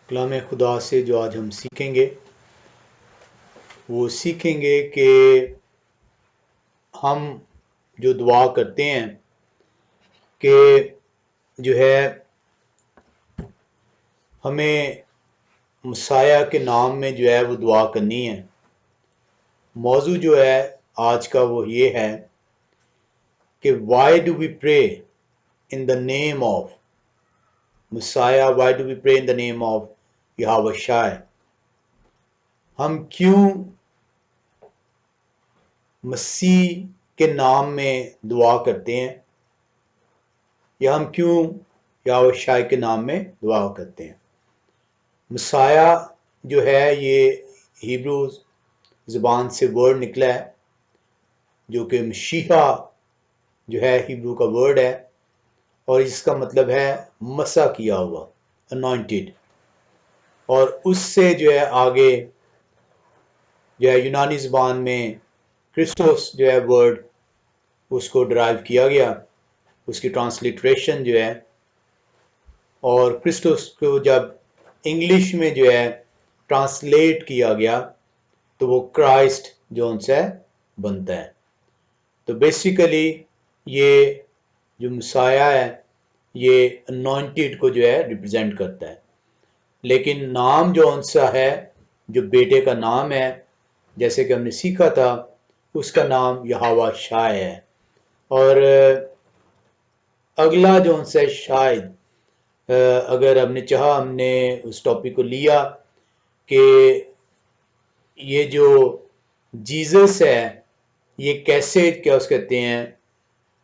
कलाम खुदा से जो आज हम सीखेंगे वो सीखेंगे कि हम जो दुआ करते हैं कि जो है हमें मसाया के नाम में जो है वो दुआ करनी है। मौजू जो है आज का वो ये है कि why do we pray in the name of Messiah, why do we pray in the name of Jehovah शाय। हम क्यों मसीह के नाम में दुआ करते हैं, या हम क्यों यहोवा शाय के नाम में दुआ करते हैं। मसाया जो है ये हिब्रू ज़बान से वर्ड निकला है, जो कि मशीहा जो है हिब्रू का वर्ड है, और इसका मतलब है मसा किया हुआ, अनॉइंटेड। और उससे जो है आगे जो है यूनानी ज़बान में क्रिस्टोस जो है वर्ड उसको ड्राइव किया गया, उसकी ट्रांसलिट्रेशन जो है, और क्रिस्टोस को जब इंग्लिश में जो है ट्रांसलेट किया गया तो वो क्राइस्ट जो उनसे बनता है। तो बेसिकली ये जो मसाया है ये अनॉइंटेड को जो है रिप्रेजेंट करता है। लेकिन नाम जो उनसा है, जो बेटे का नाम है, जैसे कि हमने सीखा था, उसका नाम यहोवा शाय है। और अगला जो उनसे शायद अगर हमने चाहा, हमने उस टॉपिक को लिया कि ये जो जीसस है ये कैसे, क्या उस कहते हैं,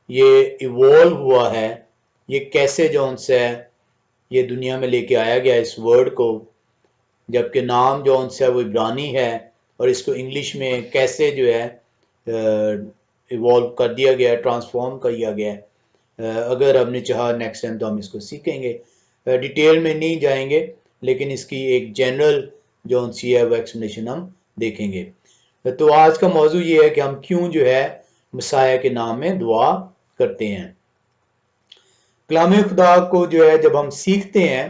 ये इवॉल्व हुआ है, ये कैसे जो उनसे ये दुनिया में लेके आया गया इस वर्ड को, जबकि नाम जो उनसे वो इब्रानी है, और इसको इंग्लिश में कैसे जो है इवॉल्व कर दिया गया, ट्रांसफॉर्म कर दिया गया। अगर हमने चाहा नेक्स्ट टाइम तो हम इसको सीखेंगे, डिटेल में नहीं जाएंगे, लेकिन इसकी एक जनरल जो उनसी है वो एक्सप्लेनेशन हम देखेंगे। तो आज का मौजू ये है कि हम क्यों जो है मसाया के नाम में दुआ करते हैं। कलाम खुदा को जो है जब हम सीखते हैं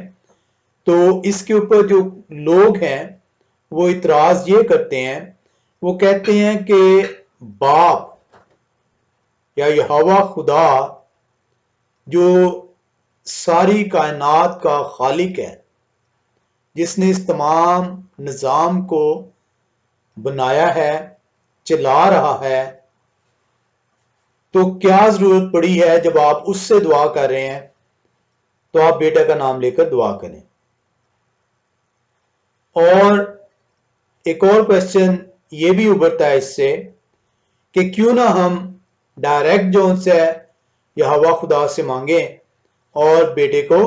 तो इसके ऊपर जो लोग हैं वो इतराज ये करते हैं, वो कहते हैं कि बाप या यहोवा खुदा जो सारी कायनात का खालिक है, जिसने इस तमाम निज़ाम को बनाया है, चला रहा है, तो क्या जरूरत पड़ी है जब आप उससे दुआ कर रहे हैं तो आप बेटा का नाम लेकर दुआ करें। और एक और क्वेश्चन ये भी उभरता है इससे कि क्यों ना हम डायरेक्ट जो उनसे यहोवा खुदा से मांगे और बेटे को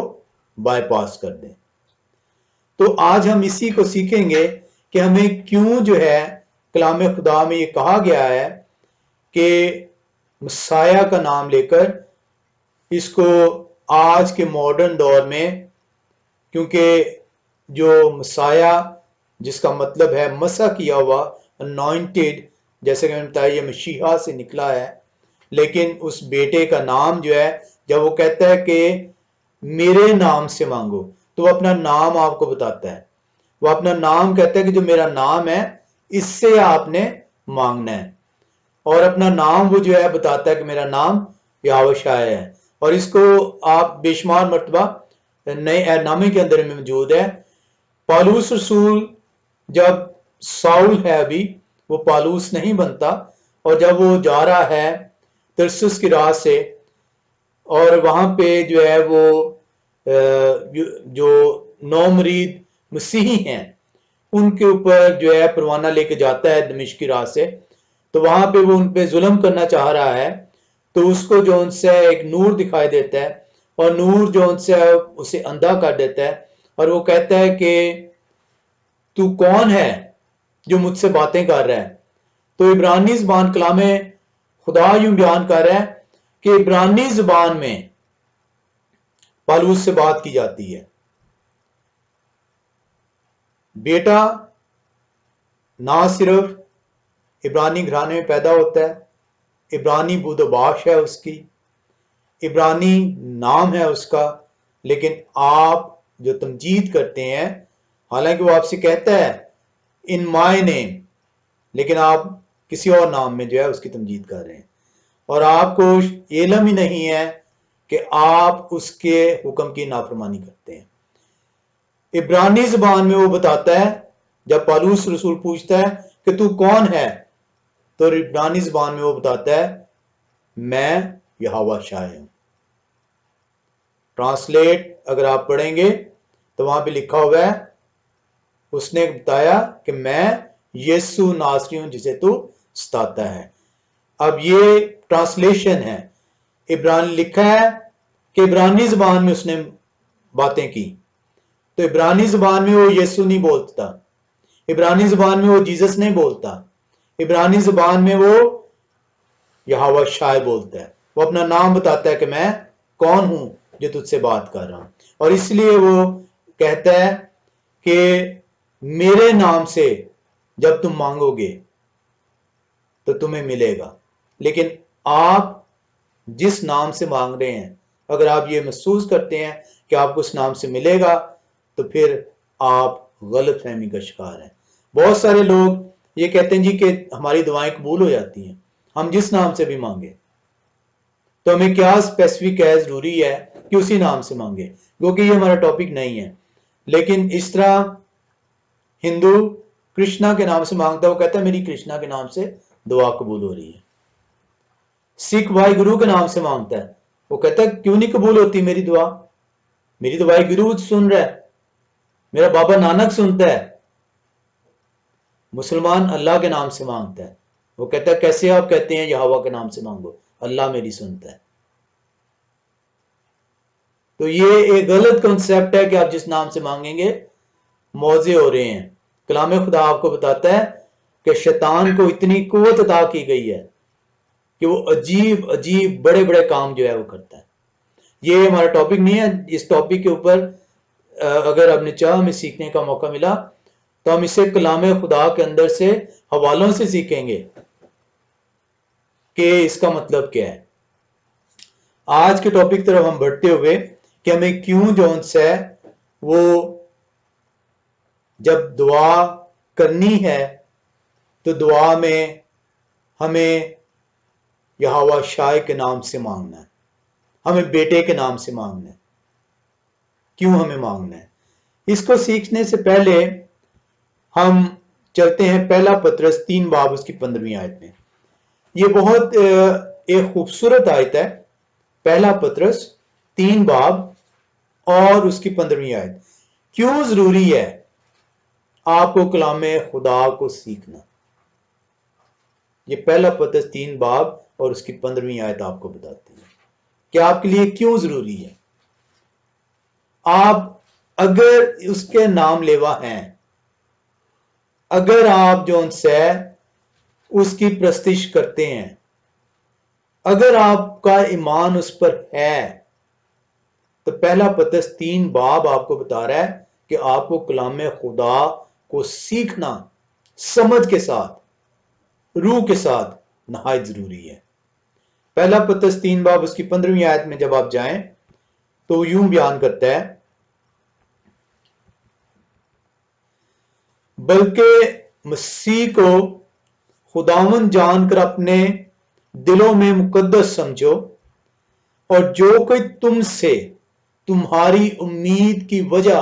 बाईपास कर दें। तो आज हम इसी को सीखेंगे कि हमें क्यों जो है कलाम खुदा में ये कहा गया है कि मसाया का नाम लेकर इसको आज के मॉडर्न दौर में, क्योंकि जो मसाया जिसका मतलब है मसा किया हुआ, अनॉइंटेड, जैसे कि मैंने बताया ये मशीहा से निकला है, लेकिन उस बेटे का नाम जो है जब वो कहता है कि मेरे नाम से मांगो, तो वो अपना नाम आपको बताता है। वो अपना नाम कहता है कि जो मेरा नाम है इससे आपने मांगना है, और अपना नाम वो जो है बताता है कि मेरा नाम यहोवा शाय है। और इसको आप बेशुमार मर्तबा नए ऐहदनामे के अंदर में मौजूद है। पौलुस रसूल जब साउल है अभी, वो पालूस नहीं बनता, और जब वो जा रहा है तरसुस की राह से, और वहां पे जो है वो जो 9 मरीद मसीही हैं उनके ऊपर जो है परवाना लेके जाता है दमिश्क की राह से, तो वहां पे वो उन पे जुल्म करना चाह रहा है, तो उसको जो उनसे एक नूर दिखाई देता है, और नूर जो उनसे उसे अंधा कर देता है, और वो कहता है कि तू कौन है जो मुझसे बातें कर रहा है। तो इब्रानी ज़बान कलाम खुदा यूं बयान कर रहा है कि इब्रानी ज़बान में पालूस से बात की जाती है। बेटा ना सिर्फ इब्रानी घराने में पैदा होता है, इब्रानी बुदबाश है उसकी, इब्रानी नाम है उसका, लेकिन आप जो तमजीद करते हैं हालांकि वो आपसे कहता है इन माय नेम, लेकिन आप किसी और नाम में जो है उसकी तमजीद कर रहे हैं और आपको इल्म ही नहीं है कि आप उसके हुक्म की नाफरमानी करते हैं। इब्रानी ज़बान में वो बताता है, जब पौलुस रसूल पूछता है कि तू कौन है, तो इब्रानी ज़बान में वो बताता है मैं यहोवा शाह हूं। ट्रांसलेट अगर आप पढ़ेंगे तो वहां पे लिखा हुआ है, उसने बताया कि मैं यीशु नासरी हूं जिसे तू सताता है। अब ये ट्रांसलेशन है, इब्रानी लिखा है कि इब्रानी ज़बान में उसने बातें की, तो इब्रानी ज़बान में वो यीशु नहीं बोलता, इब्रानी ज़बान में वो जीसस नहीं बोलता, इब्रानी ज़बान में वो यहोवा शाह बोलता है। वो अपना नाम बताता है कि मैं कौन हूं जो तुझसे बात कर रहा हूं, और इसलिए वो कहता है कि मेरे नाम से जब तुम मांगोगे तो तुम्हें मिलेगा। लेकिन आप जिस नाम से मांग रहे हैं, अगर आप ये महसूस करते हैं कि आपको उस नाम से मिलेगा, तो फिर आप गलत फहमी का शिकार हैं। बहुत सारे लोग ये कहते हैं जी कि हमारी दुआएं कबूल हो जाती हैं हम जिस नाम से भी मांगे, तो हमें क्या स्पेसिफिक है, जरूरी है कि उसी नाम से मांगे, क्योंकि ये हमारा टॉपिक नहीं है। लेकिन इस तरह हिंदू कृष्णा के नाम से मांगता है, वो कहता है मेरी कृष्णा के नाम से दुआ कबूल हो रही है। सिख भाई गुरु के नाम से मांगता है, वो कहता है क्यों नहीं कबूल होती मेरी दुआ, मेरी तो भाई गुरु सुन रहा है, मेरा बाबा नानक सुनता है। मुसलमान अल्लाह के नाम से मांगता है, वो कहता है कैसे आप कहते हैं यहोवा के नाम से मांगो, अल्लाह मेरी सुनता है। तो ये एक गलत कॉन्सेप्ट है कि आप जिस नाम से मांगेंगे मौजे हो रहे हैं। कलाम खुदा आपको बताता है कि शैतान को इतनी कुव्वत अता की गई है कि वो अजीब अजीब बड़े बड़े काम जो है वो करता है। ये हमारा टॉपिक नहीं है। इस टॉपिक के ऊपर अगर आपने चाह हमें सीखने का मौका मिला तो हम इसे कलाम खुदा के अंदर से हवालों से सीखेंगे कि इसका मतलब क्या है। आज के टॉपिक तरफ हम बढ़ते हुए कि हमें क्यों जोन्स है वो जब दुआ करनी है तो दुआ में हमें यहोवा शाह के नाम से मांगना है, हमें बेटे के नाम से मांगना है। क्यों हमें मांगना है, इसको सीखने से पहले हम चलते हैं पहला पत्रस 3 बाब उसकी 15वीं आयत में। ये बहुत एक खूबसूरत आयत है, पहला पत्रस 3 बाब और उसकी 15वीं आयत। क्यों जरूरी है आपको कलाम खुदा को सीखना, ये पहला पत्रस 3 बाब और उसकी 15वीं आयत आपको बताती है कि आपके लिए क्यों जरूरी है। आप अगर उसके नाम लेवा हैं, अगर आप जो उनसे उसकी प्रस्तिश करते हैं, अगर आपका ईमान उस पर है, तो पहला पत्रस 3 बाब आपको बता रहा है कि आपको कलाम खुदा को सीखना समझ के साथ, रूह के साथ नहायत जरूरी है। पहला पत्रस 3 बाब उसकी 15वीं आयत में जब आप जाएं तो यूं बयान करता है, बल्कि मसीह को खुदावन जानकर अपने दिलों में मुकद्दस समझो, और जो कोई तुमसे तुम्हारी उम्मीद की वजह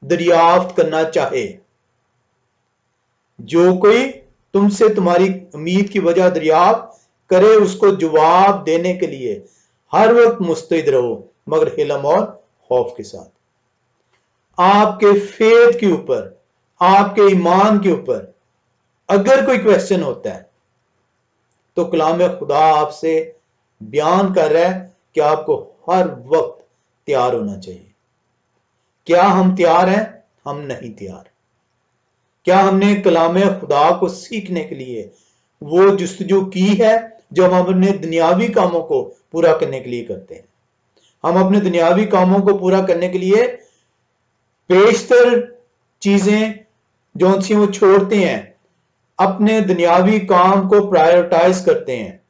दरियाफ्त करना चाहे, जो कोई तुमसे तुम्हारी उम्मीद की वजह दरियाफ्त करे, उसको जवाब देने के लिए हर वक्त मुस्तैद रहो, मगर हिलम और खौफ के साथ। आपके फेथ के ऊपर, आपके ईमान के ऊपर अगर कोई क्वेश्चन होता है तो कलाम खुदा आपसे बयान कर रहा है कि आपको हर वक्त तैयार होना चाहिए। क्या हम तैयार हैं? हम नहीं तैयार। क्या हमने कलाम खुदा को सीखने के लिए वो जुस्तजू की है जो हम अपने दुनियावी कामों को पूरा करने के लिए करते हैं? हम अपने दुनियावी कामों को पूरा करने के लिए पेशतर चीजें जो सी वो छोड़ते हैं, अपने दुनियावी काम को प्रायोरिटाइज करते हैं।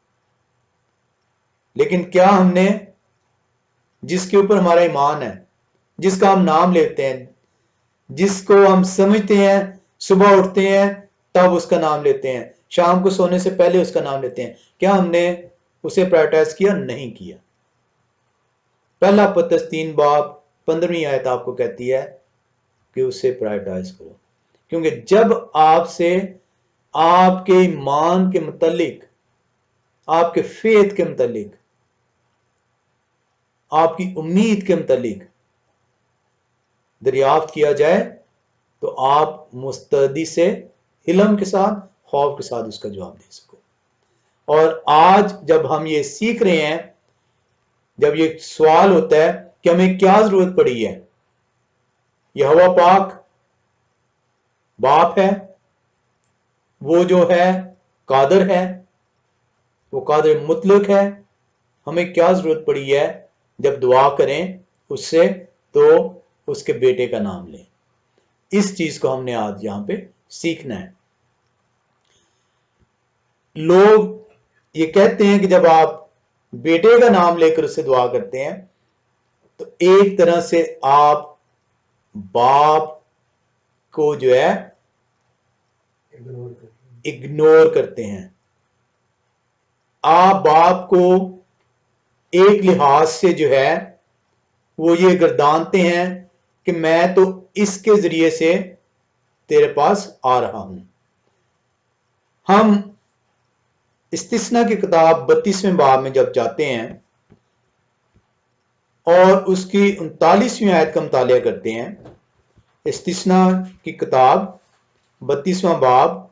लेकिन क्या हमने जिसके ऊपर हमारा ईमान है, जिसका हम नाम लेते हैं, जिसको हम समझते हैं, सुबह उठते हैं तब उसका नाम लेते हैं, शाम को सोने से पहले उसका नाम लेते हैं। क्या हमने उसे प्रायोरिटाइज किया? नहीं किया। पहला पतरस 3 बाब 15वीं आयत आपको कहती है कि उसे प्रायोरिटाइज करो, क्योंकि जब आपसे आपके ईमान के मुतालिक, आपके फेथ के मुतालिक, आपकी उम्मीद के मुतालिक दरियाफ्त किया जाए तो आप मुस्तैदी से, हिलम के साथ, खौफ के साथ उसका जवाब दे सको। और आज जब हम ये सीख रहे हैं, जब ये सवाल होता है कि हमें क्या जरूरत पड़ी है, यहोवा पाक बाप है, वो जो है कादर है, वो कादर मुतलक है, हमें क्या जरूरत पड़ी है जब दुआ करें उससे तो उसके बेटे का नाम लें। इस चीज को हमने आज यहां पे सीखना है। लोग ये कहते हैं कि जब आप बेटे का नाम लेकर उससे दुआ करते हैं तो एक तरह से आप बाप को जो है इग्नोर करते हैं। आप बाप को एक लिहाज से जो है वो ये गर्दानते हैं कि मैं तो इसके जरिए से तेरे पास आ रहा हूं। हम इस्तिस्ना की किताब 32वें बाब में जब जाते हैं और उसकी 39वीं आयत का मुतालिया करते हैं, इस्तिस्ना की किताब 32वां बाब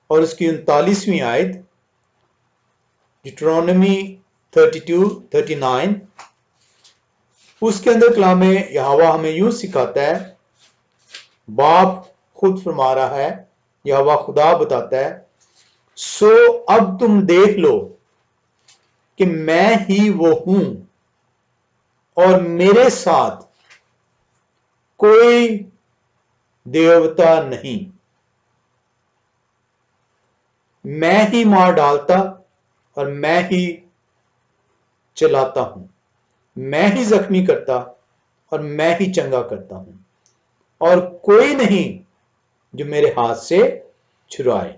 और उसकी 39वीं आयत, डिट्रोनॉमी 32-39, उसके अंदर कलाम यहोवा हमें यूं सिखाता है, बाप खुद फरमा रहा है, यहोवा खुदा बताता है, सो अब तुम देख लो कि मैं ही वो हूं और मेरे साथ कोई देवता नहीं। मैं ही मार डालता और मैं ही चलाता हूं, मैं ही जख्मी करता और मैं ही चंगा करता हूं, और कोई नहीं जो मेरे हाथ से छुड़ाए।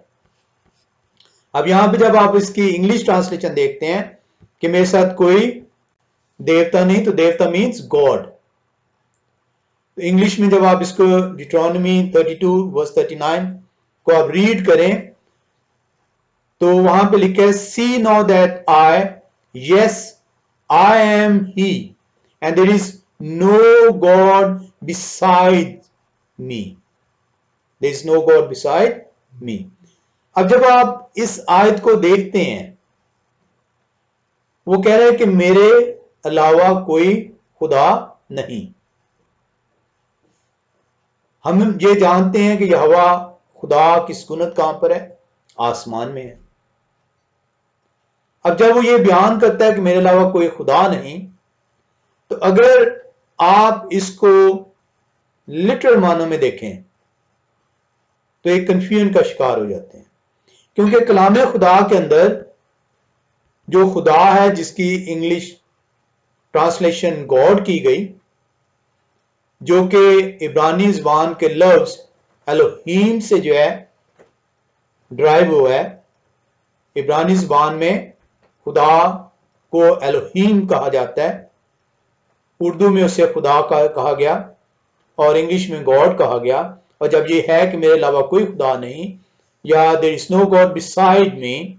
अब यहां पे जब आप इसकी इंग्लिश ट्रांसलेशन देखते हैं कि मेरे साथ कोई देवता नहीं, तो देवता मीन्स गॉड। तो इंग्लिश में जब आप इसको डिट्रोनॉमी 32:39 को आप रीड करें तो वहां पे लिखा है, see know that I, yes I am he, and there is no God beside me, there is no God beside me. अब जब आप इस आयत को देखते हैं, वो कह रहे हैं कि मेरे अलावा कोई खुदा नहीं। हम ये जानते हैं कि यहोवा खुदा की सुकूनत कहां पर है? आसमान में है। अब जब वो ये बयान करता है कि मेरे अलावा कोई खुदा नहीं, तो अगर आप इसको लिटरल मानों में देखें तो एक कंफ्यूजन का शिकार हो जाते हैं, क्योंकि कलाम खुदा के अंदर जो खुदा है, जिसकी इंग्लिश ट्रांसलेशन गॉड की गई, जो कि इब्रानी ज़बान के लफ्ज एलोहीम से जो है ड्राइव हुआ है। इब्रानी ज़बान में खुदा को एलोहीम कहा जाता है, उर्दू में उसे खुदा का कहा गया और इंग्लिश में गॉड कहा गया। और जब ये है कि मेरे अलावा कोई खुदा नहीं, या there is no God beside me,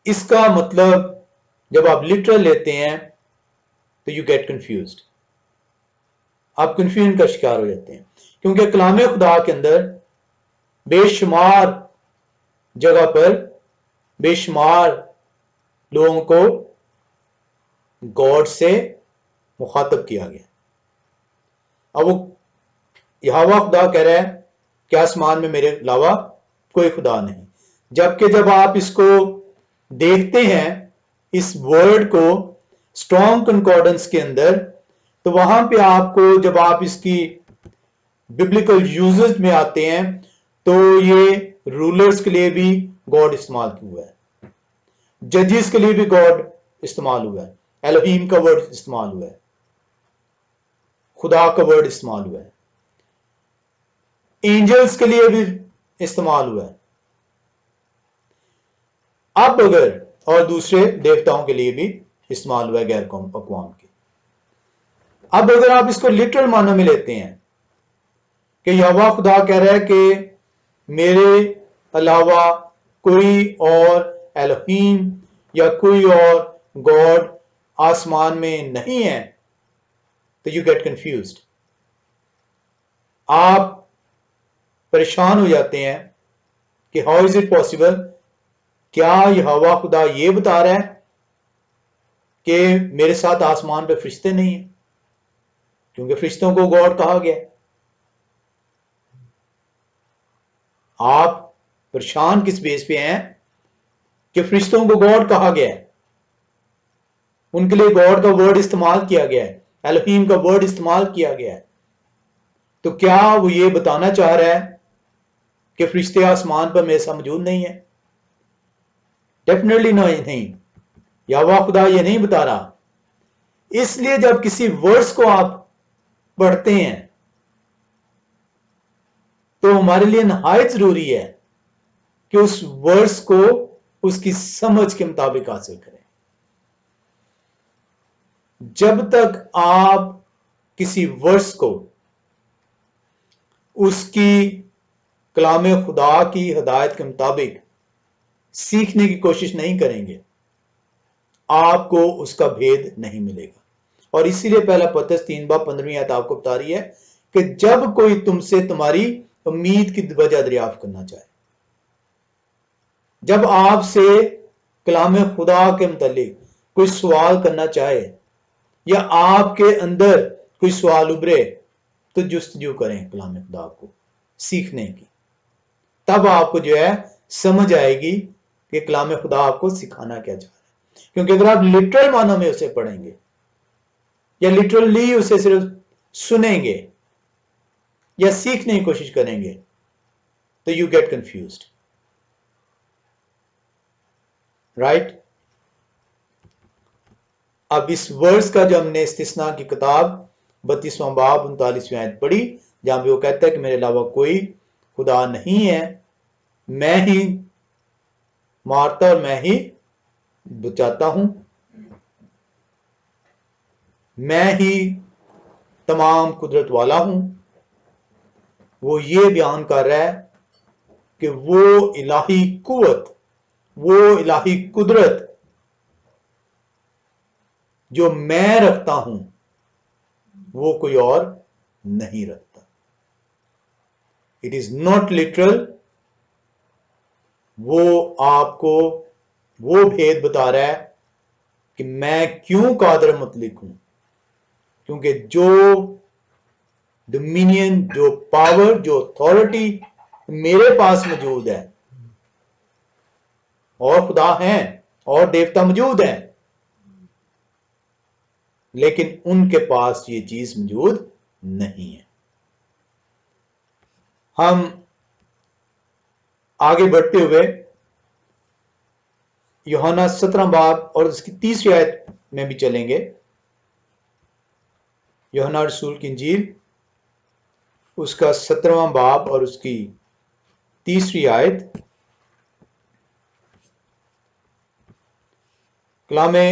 इसका मतलब जब आप लिटरल लेते हैं तो यू गेट कंफ्यूज्ड, आप कंफ्यूजन का शिकार हो जाते हैं, क्योंकि कलाम खुदा के अंदर बेशुमार जगह पर बेशुमार लोगों को गॉड से मुखातब किया गया। अब वो यहोवा खुदा कह रहा है कि आसमान में मेरे अलावा कोई खुदा नहीं, जबकि जब आप इसको देखते हैं, इस वर्ड को स्ट्रॉन्ग कंकॉर्डेंस के अंदर, तो वहां पे आपको, जब आप इसकी बिब्लिकल यूजेज में आते हैं, तो ये रूलर्स के लिए भी गॉड इस्तेमाल हुआ है, जजेस के लिए भी गॉड इस्तेमाल हुआ है, एलोहीम का वर्ड इस्तेमाल हुआ है। खुदा का वर्ड इस्तेमाल हुआ है, एंजल्स के लिए भी इस्तेमाल हुआ है। अब अगर और दूसरे देवताओं के लिए भी इस्तेमाल हुआ है गैर अक़वाम के। अब अगर आप इसको लिटरल मानों में लेते हैं कि यहोवा खुदा कह रहा है कि मेरे अलावा कोई और एलोहीम या कोई और गॉड आसमान में नहीं है, तो यू गेट कंफ्यूज्ड, आप परेशान हो जाते हैं कि हाउ इज इट पॉसिबल, क्या यहोवा खुदा ये बता रहा है कि मेरे साथ आसमान पे फरिश्ते नहीं है, क्योंकि फरिश्तों को गॉड कहा गया। आप परेशान किस बेस पे हैं कि फरिश्तों को गॉड कहा गया है, उनके लिए गॉड का वर्ड इस्तेमाल किया गया है, एलोहीम का वर्ड इस्तेमाल किया गया है। तो क्या वो ये बताना चाह रहा है कि फरिश्ते आसमान पर मेरे साथ मौजूद नहीं है? डेफिनेटली नहीं, यहोवा खुदा ये नहीं बता रहा। इसलिए जब किसी वर्ड्स को आप पढ़ते हैं तो हमारे लिए नहायत जरूरी है कि उस वर्ड्स को उसकी समझ के मुताबिक हासिल करें। जब तक आप किसी वर्ड्स को उसकी कलाम खुदा की हिदायत के मुताबिक सीखने की कोशिश नहीं करेंगे, आपको उसका भेद नहीं मिलेगा। और इसीलिए पहला पत्रस 3:15 आयत आपको बता रही है कि जब कोई तुमसे तुम्हारी उम्मीद की वजह दरियाफ्त करना चाहे, जब आपसे कलाम खुदा के मुतालिक कोई सवाल करना चाहे या आपके अंदर कोई सवाल उभरे, तो जुस्तजू करें कलाम खुदा को सीखने की। तब आपको जो है समझ आएगी कि कलाम खुदा आपको सिखाना क्या चाह रहा है। क्योंकि अगर आप लिटरल मानों में उसे पढ़ेंगे या लिटरली उसे सिर्फ सुनेंगे या सीखने की कोशिश करेंगे, तो यू गेट कंफ्यूज्ड, राइट। अब इस वर्स का जो हमने इस्तिस्ना की किताब 32वां बाब 39वीं आयत पढ़ी, जहां पे वो कहता है कि मेरे अलावा कोई खुदा नहीं है, मैं ही मारता और मैं ही बचाता हूं, मैं ही तमाम कुदरत वाला हूं। वो ये बयान कर रहा है कि वो इलाही कुव्वत, वो इलाही कुदरत जो मैं रखता हूं, वो कोई और नहीं रखता। It is not literal. वो आपको वो भेद बता रहा है कि मैं क्यों कादर मुतलिक हूं, क्योंकि जो डोमिनियन, जो पावर, जो अथॉरिटी मेरे पास मौजूद है, और खुदा हैं और देवता मौजूद हैं, लेकिन उनके पास ये चीज मौजूद नहीं है। हम आगे बढ़ते हुए यूहन्ना 17 बाब और उसकी 30वीं आयत में भी चलेंगे। यूहन्ना रसूल की इंजील उसका 17वां बाब और उसकी 30वीं आयत। कलामे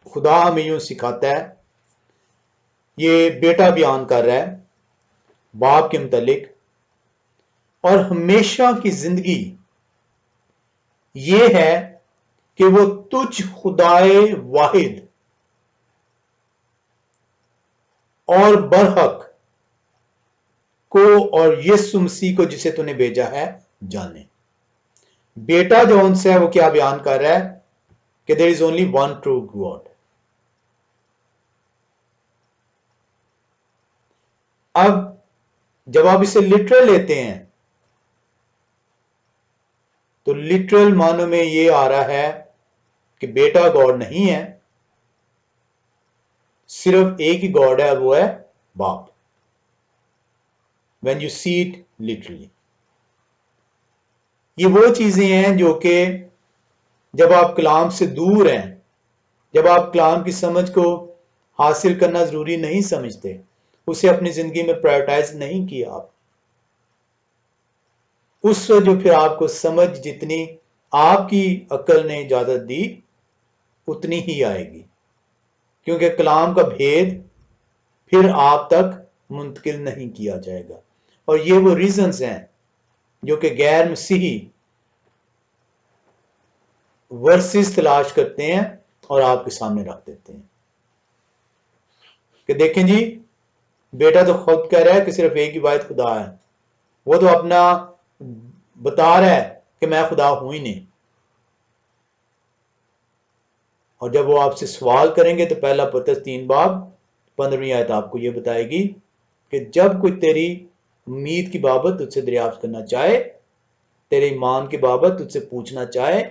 खुदा हमें यूं सिखाता है, ये बेटा बयान कर रहा है बाप के मुतालिक, और हमेशा की जिंदगी ये है कि वो तुझ खुदाए वाहिद और बरहक को और यीशु मसीह को जिसे तूने भेजा है जाने। बेटा जो उनसे है वो क्या बयान कर रहा है कि there is only one true god. अब जब आप इसे लिटरल लेते हैं तो लिटरल मानों में ये आ रहा है कि बेटा गॉड नहीं है, सिर्फ एक ही गॉड है, वो है बाप। When you see it literally, ये वो चीजें हैं जो कि जब आप कलाम से दूर हैं, जब आप कलाम की समझ को हासिल करना जरूरी नहीं समझते, उसे अपनी जिंदगी में प्रायोरिटाइज नहीं किया आप, उससे जो फिर आपको समझ जितनी आपकी अक्ल ने इजाजत दी उतनी ही आएगी, क्योंकि कलाम का भेद फिर आप तक मुंतकिल नहीं किया जाएगा। और ये वो रीजंस हैं जो कि गैर मसीही वर्सेस तलाश करते हैं और आपके सामने रख देते हैं कि देखें जी, बेटा तो खुद कह रहा है कि सिर्फ एक ही वाहिद खुदा है, वो तो अपना बता रहा है कि मैं खुदा हूं ही नहीं। और जब वो आपसे सवाल करेंगे तो पहला पतरस 3 बाब 15वीं आयत आपको ये बताएगी कि जब कोई तेरी उम्मीद की बाबत तुझसे दरियाफ्त करना चाहे, तेरे ईमान की बाबत तुझसे पूछना चाहे,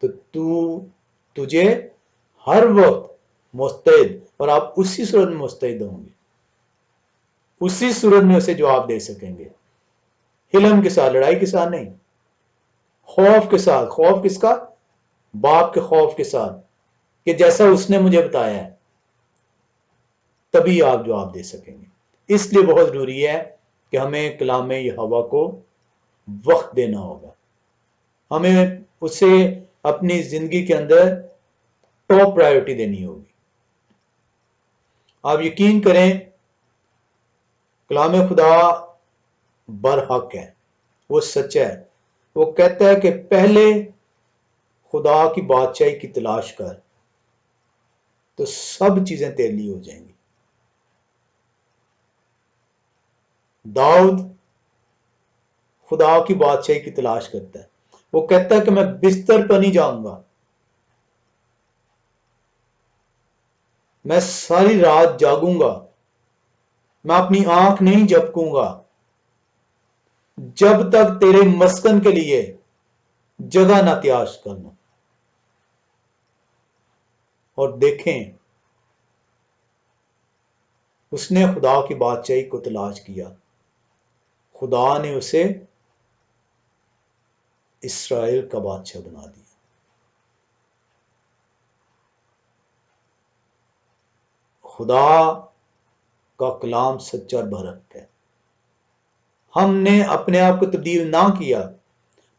तो तुझे हर वक्त मुस्तैद, और आप उसी सूरत में मुस्तैद होंगे, उसी सूरत में उसे जवाब दे सकेंगे, हिलम के साथ, लड़ाई के साथ नहीं, खौफ के साथ। खौफ किसका? बाप के खौफ के साथ, कि जैसा उसने मुझे बताया है, तभी आप जवाब दे सकेंगे। इसलिए बहुत जरूरी है कि हमें कलाम यहोवा को वक्त देना होगा, हमें उसे अपनी जिंदगी के अंदर टॉप प्रायोरिटी देनी होगी। आप यकीन करें, कलाम खुदा बरहक है, वो सच्चा है। वो कहता है कि पहले खुदा की बादशाही की तलाश कर तो सब चीजें तेरे लिए हो जाएंगी। दाऊद खुदा की बादशाही की तलाश करता है, वो कहता है कि मैं बिस्तर पर नहीं जाऊंगा, मैं सारी रात जागूंगा, मैं अपनी आंख नहीं झपकूंगा जब तक तेरे मस्कन के लिए जगह ना तैयार करना। और देखें, उसने खुदा की बादशाही को तलाश किया, खुदा ने उसे इस्राएल का बादशाह बना दिया। खुदा का कलाम सच्चा और बरहक है। हमने अपने आप को तब्दील ना किया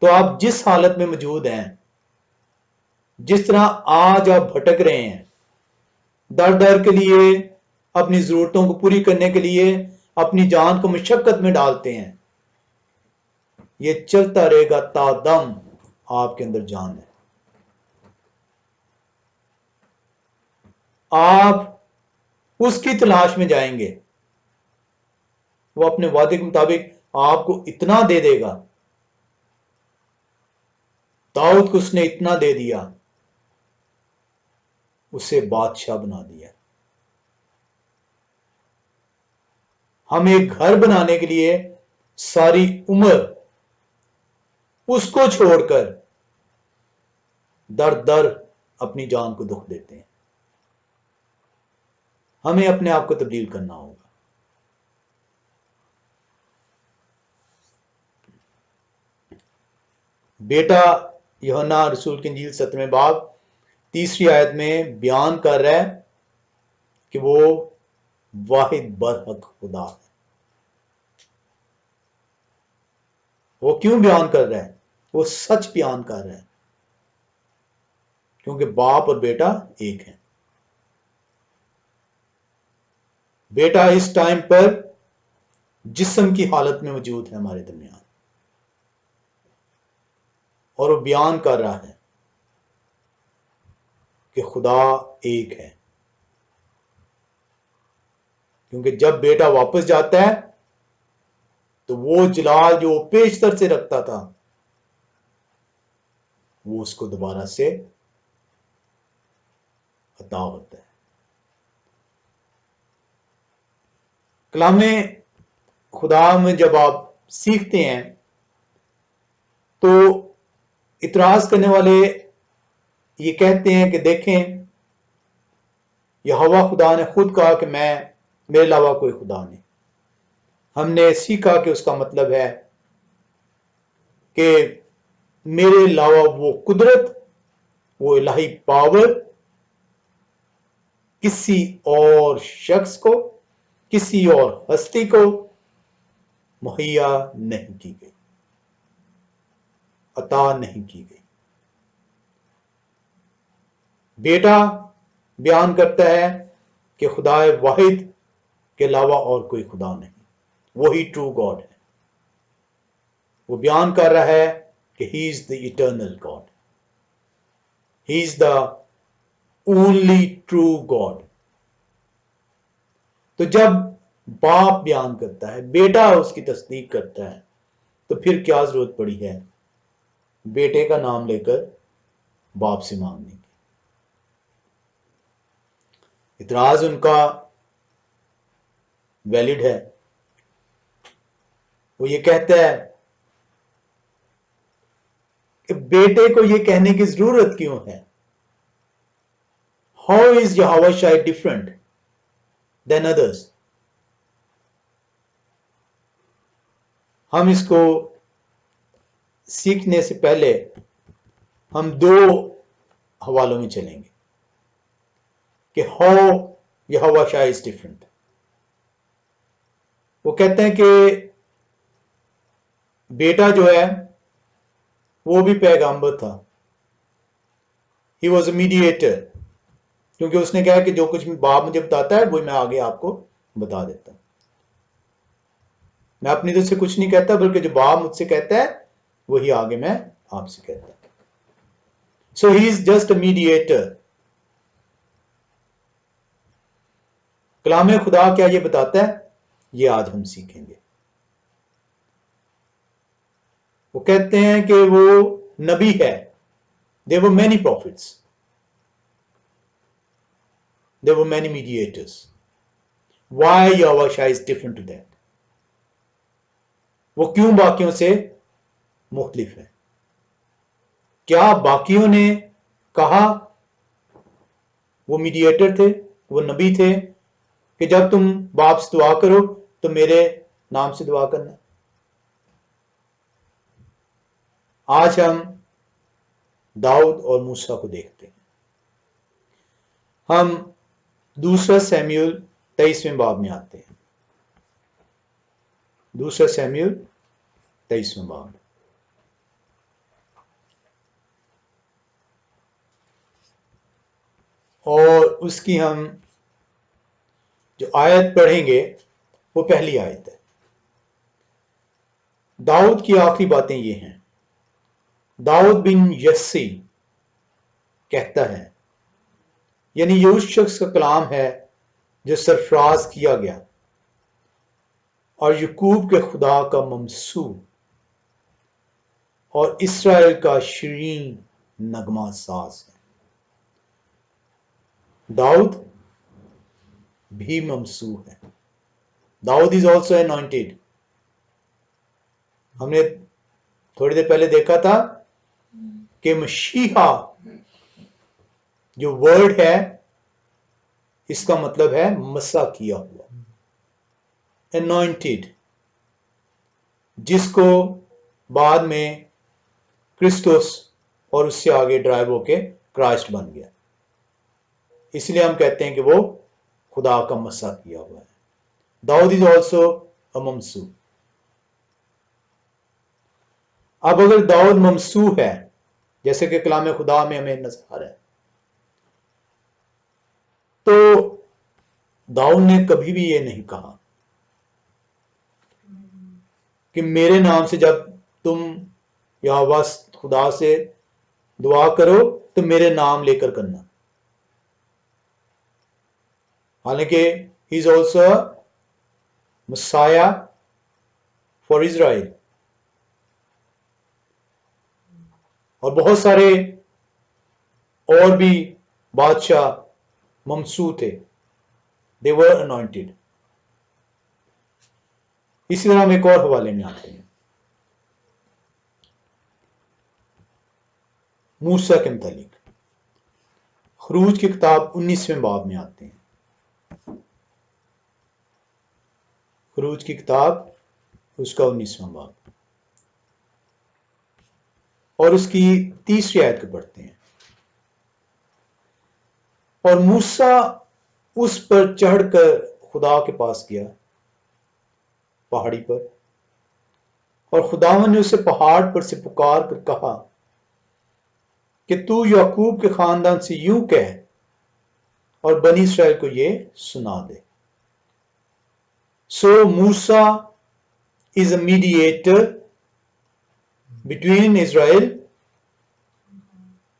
तो आप जिस हालत में मौजूद हैं, जिस तरह आज आप भटक रहे हैं, दर दर के लिए, अपनी जरूरतों को पूरी करने के लिए अपनी जान को मुशक्कत में डालते हैं, ये चलता रहेगा तादम आपके अंदर जान है। आप उसकी तलाश में जाएंगे, वो अपने वादे के मुताबिक आपको इतना दे देगा। दाऊद को उसने इतना दे दिया, उसे बादशाह बना दिया। हम एक घर बनाने के लिए सारी उम्र उसको छोड़कर दर दर अपनी जान को दुख देते हैं। हमें अपने आप को तब्दील करना होगा। बेटा यूहन्ना रसूल की इंजील 17वें बाब 3री आयत में बयान कर रहा है कि वो वाहिद बरहक खुदा है। वो क्यों बयान कर रहा है? वो सच बयान कर रहा है, क्योंकि बाप और बेटा एक है। बेटा इस टाइम पर जिस्म की हालत में मौजूद है हमारे दरमियान, और वो बयान कर रहा है कि खुदा एक है। क्योंकि जब बेटा वापस जाता है तो वो जलाल जो पेशतर से रखता था, वो उसको दोबारा से अता होता है। कलामे खुदा में जब आप सीखते हैं तो इतराज करने वाले ये कहते हैं कि देखें, यहोवा खुदा ने खुद कहा कि मैं, मेरे अलावा कोई खुदा नहीं। हमने सीखा कि उसका मतलब है कि मेरे अलावा वो कुदरत, वो इलाही पावर किसी और शख्स को, किसी और हस्ती को मुहैया नहीं की गई, अता नहीं की गई। बेटा बयान करता है कि खुदाए वाहिद के अलावा और कोई खुदा नहीं, वही ट्रू गॉड है। वो बयान कर रहा है कि he is the eternal God, he is the only true God. तो जब बाप बयान करता है, बेटा उसकी तस्दीक करता है, तो फिर क्या जरूरत पड़ी है बेटे का नाम लेकर बाप से मांगने की। इतराज उनका वैलिड है। वो ये कहता है कि बेटे को ये कहने की जरूरत क्यों है, how is Jehovah shy different than others. हम इसको सीखने से पहले हम दो हवालों में चलेंगे कि हाउ यहोवा शाय इज डिफरेंट। वो कहते हैं कि बेटा जो है वो भी पैगंबर था, ही वॉज अ मीडिएटर, क्योंकि उसने कहा कि जो कुछ बाप मुझे बताता है वो मैं आगे आपको बता देता हूं। मैं अपनी तरफ से कुछ नहीं कहता, बल्कि जो बाप मुझसे कहता है वही आगे मैं आपसे कहता हूं। So he is just a mediator. कलाम खुदा क्या ये बताता है, ये आज हम सीखेंगे। वो कहते हैं कि वो नबी है, there were many prophets, there were many mediators, why यहोवा शाय इज डिफरेंट टू दैट। वो क्यों बाकियों से मुख्तलिफ है। क्या बाकियों ने कहा वो मीडिएटर थे, वो नबी थे कि जब तुम बाप से दुआ करो तो मेरे नाम से दुआ करना। आज हम दाऊद और मूसा को देखते हैं। हम दूसरा सैमुएल 23वें बाब में आते हैं। दूसरा सैमुएल 23वें बाब। और उसकी हम जो आयत पढ़ेंगे वो पहली आयत है। दाऊद की आखिरी बातें ये हैं। दाऊद बिन यस्सी कहता है, यानी ये उस शख्स का कलाम है जो सरफराज किया गया और यकूब के खुदा का ममसूह और इसराइल का शरीन नगमा साज है। दाऊद भी ममसूह है। दाऊद इज ऑल्सो अनॉइंटेड। हमने थोड़ी देर पहले देखा था कि मशीहा जो वर्ड है इसका मतलब है मसा किया हुआ, अनॉइंटेड, जिसको बाद में क्रिस्टोस और उससे आगे ड्राइव होके क्राइस्ट बन गया। इसलिए हम कहते हैं कि वो खुदा का मसा किया हुआ है। दाऊद इज ऑल्सो अ ममसू। अब अगर दाऊद ममसू है, जैसे कि कलाम खुदा में हमें नजर आ रहा है, तो दाऊद ने कभी भी ये नहीं कहा कि मेरे नाम से जब तुम यहोवा खुदा से दुआ करो तो मेरे नाम लेकर करना। हालांकि he is also messiah for Israel. और बहुत सारे और भी बादशाह ममसू थे, दे वर अनॉइंटेड। इसी तरह हम एक और हवाले में आते हैं, मूसा के मुतालिक। खरूज की किताब 19वें बाब में आते हैं। खरूज की किताब उसका 19वां बाब और उसकी 3री आयत को पढ़ते हैं। और मूसा उस पर चढ़कर खुदा के पास गया पहाड़ी पर, और खुदावन ने उसे पहाड़ पर से पुकार कर कहा कि तू याकूब के खानदान से यूं कह और बनी इसराइल को ये सुना दे। सो मूसा is a mediator between Israel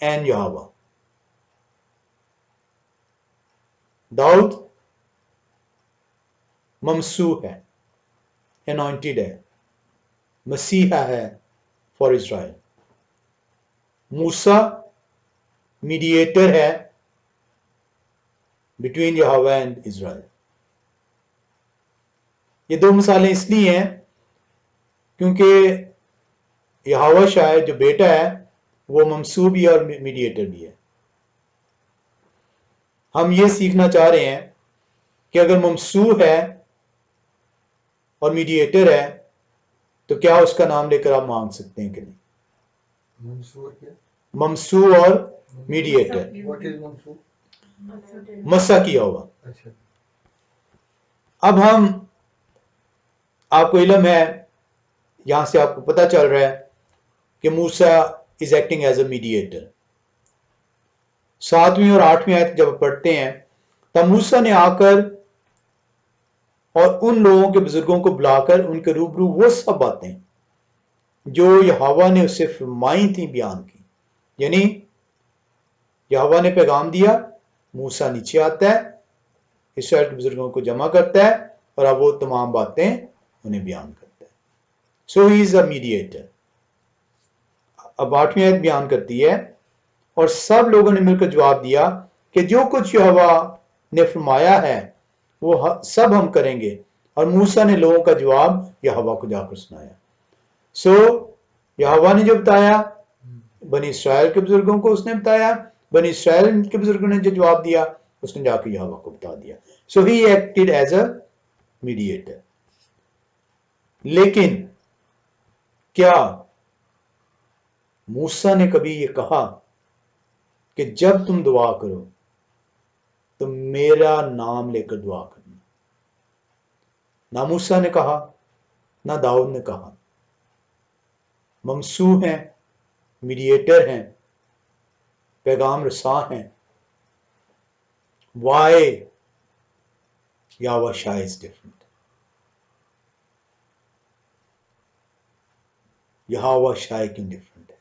and Jehovah. दाऊद ममसू है, एनॉइंटेड है, मसीहा है फॉर इज़राइल। मूसा मीडिएटर है बिटवीन यहोवा एंड इज़राइल। ये दो मिसालें इसलिए हैं क्योंकि यहोवा शायद जो बेटा है वो ममसू भी है और मीडिएटर भी है। हम ये सीखना चाह रहे हैं कि अगर ममसू है और मीडिएटर है तो क्या उसका नाम लेकर आप मांग सकते हैं कि नहीं? ममसू और मीडिएटर, मसा किया हुआ। अब हम, आपको इल्म है, यहां से आपको पता चल रहा है कि मूसा is acting as a mediator. 7वीं और 8वीं आयत जब पढ़ते हैं तब मूसा ने आकर और उन लोगों के बुजुर्गों को बुलाकर उनके रूबरू वो सब बातें जो यहोवा ने उससे फरमाई थी बयान की। यानी यहोवा ने पैगाम दिया, मूसा नीचे आता है, इस्राएल के बुजुर्गों को जमा करता है और अब वो तमाम बातें उन्हें बयान करता है। सो ही इज अ मीडिएटर। अब 8वीं आयत बयान करती है, और सब लोगों ने मिलकर जवाब दिया कि जो कुछ यहोवा ने फरमाया है वो सब हम करेंगे। और मूसा ने लोगों का जवाब यहोवा को जाकर सुनाया। सो यहोवा ने जो बताया बनी इसराइल के बुजुर्गों को उसने बताया, बनी इसराइल के बुजुर्गों ने जो जवाब दिया उसने जाकर यहोवा को बता दिया। So he acted as a mediator. लेकिन क्या मूसा ने कभी ये कहा कि जब तुम दुआ करो तो मेरा नाम लेकर दुआ करना? ना मूसा ने कहा, ना दाऊद ने कहा। ममसू हैं, मीडिएटर हैं, पैगाम रसा हैं। Why Jehovah Shah is different? Jehovah Shah क्यों डिफरेंट है?